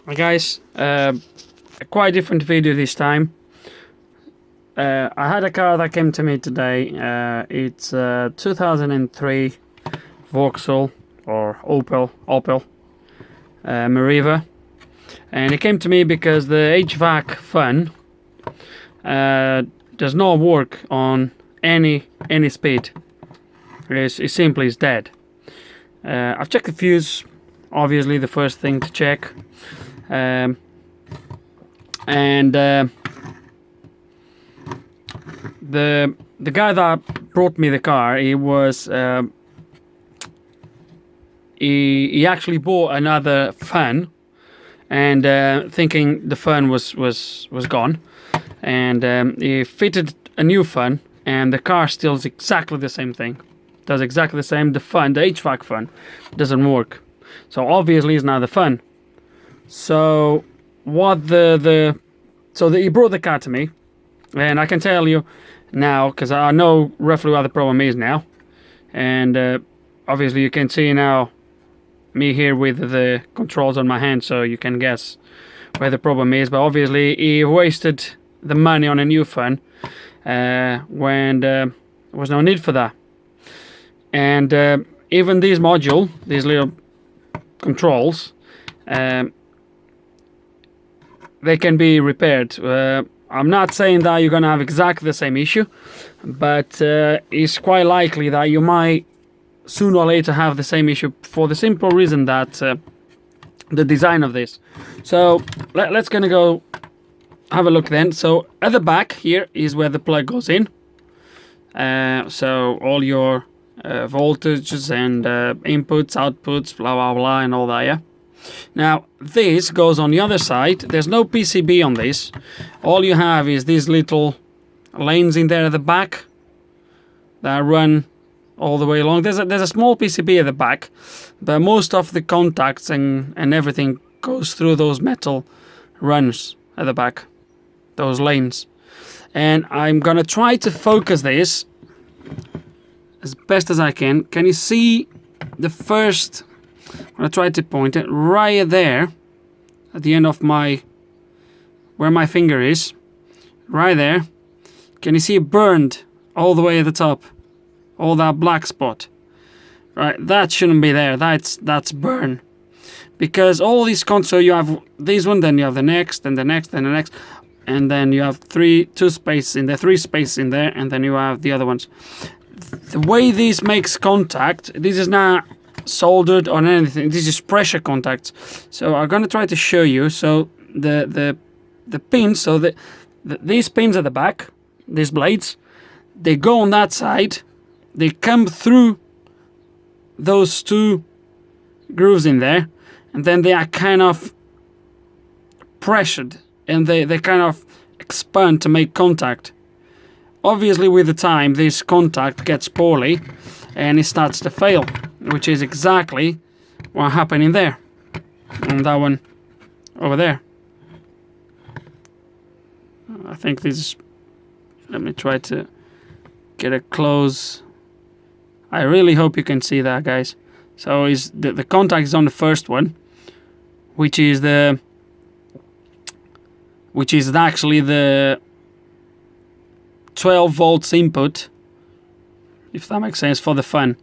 Hi guys, a quite different video this time. I had a car that came to me today. It's 2003 Vauxhall or Opel Meriva, and it came to me because the HVAC fan does not work on any speed. It simply is dead. I've checked the fuse, obviously the first thing to check. And the guy that brought me the car, he actually bought another fan, and thinking the fan was gone, and he fitted a new fan, and the car still is exactly the same thing. Does exactly the same. The HVAC fan doesn't work, so obviously it's not the fan. So what he brought the car to me, and I can tell you now because I know roughly what the problem is now, and obviously you can see now me here with the controls on my hand, so you can guess where the problem is. But obviously he wasted the money on a new fan when there was no need for that. And even these little controls, they can be repaired. I'm not saying that you're gonna have exactly the same issue, but it's quite likely that you might sooner or later have the same issue, for the simple reason that the design of this. So let's gonna go have a look then. So at the back here is where the plug goes in. So all your voltages and inputs, outputs, blah blah blah, and all that. Yeah. Now this goes on the other side. There's no PCB on this. All you have is these little lanes in there at the back that run all the way along. There's a small PCB at the back, but most of the contacts and everything goes through those metal runs at the back, those lanes. And I'm gonna try to focus this as best as I can. Can you see the first? I'm gonna try to point it right there at the end of where my finger is, right there. Can you see it burned all the way at the top? All that black spot, right? That shouldn't be there. That's burn, because all these so you have this one, then you have the next, and the next, and the next, and then you have three spaces in there, and then you have the other ones. The way this makes contact, this is not soldered on anything. This is pressure contacts. So I'm gonna try to show you. So the pins, so these pins at the back, these blades, they go on that side. They come through those two grooves in there, and then they are kind of pressured, and they kind of expand to make contact. Obviously with the time this contact gets poorly and it starts to fail, which is exactly what happened in there, and that one over there. I think this is, let me try to get a close. I really hope you can see that, guys. So is the contact is on the first one, which is actually the 12 volts input, if that makes sense, for the fan.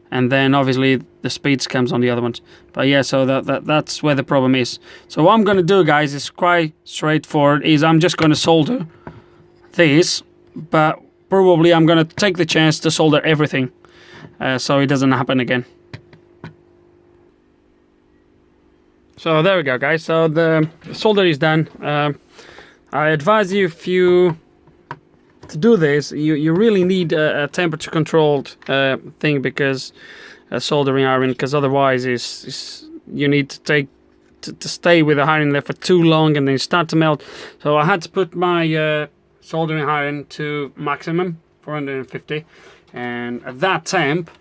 And then obviously the speeds comes on the other ones. But yeah, so that's where the problem is. So what I'm gonna do, guys, is quite straightforward. Is I'm just gonna solder this, but probably I'm gonna take the chance to solder everything, so it doesn't happen again. So there we go, guys. So the solder is done. I advise you, if you to do this, you really need a temperature controlled thing, because soldering iron, because otherwise you need to stay with the iron there for too long, and then start to melt. So I had to put my soldering iron to maximum 450, and at that temp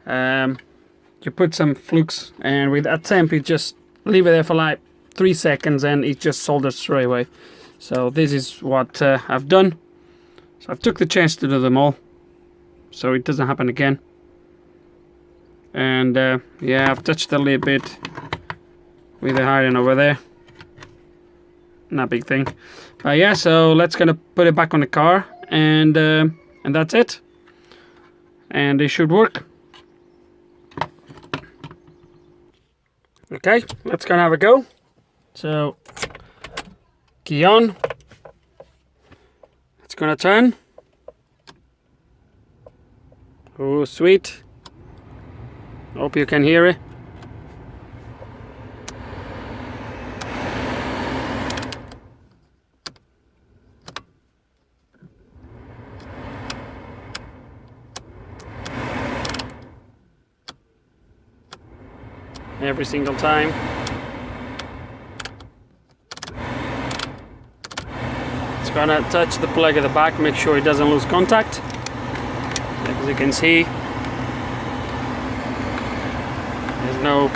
you put some flux, and with that temp you just leave it there for like 3 seconds and it just solders straight away. So this is what I've done. So I've took the chance to do them all, so it doesn't happen again. And yeah, I've touched a little bit with the iron over there. Not a big thing. But yeah, so let's gonna put it back on the car, and that's it. And it should work. Okay, let's gonna have a go. So, key on. It's gonna turn. Oh, sweet. Hope you can hear it. Every single time. It's gonna touch the plug at the back, make sure it doesn't lose contact. As you can see, there's no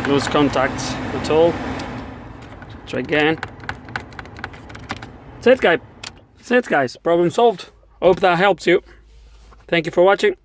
loose contacts at all. Try again. That's it, guys. Problem solved. Hope that helps you. Thank you for watching.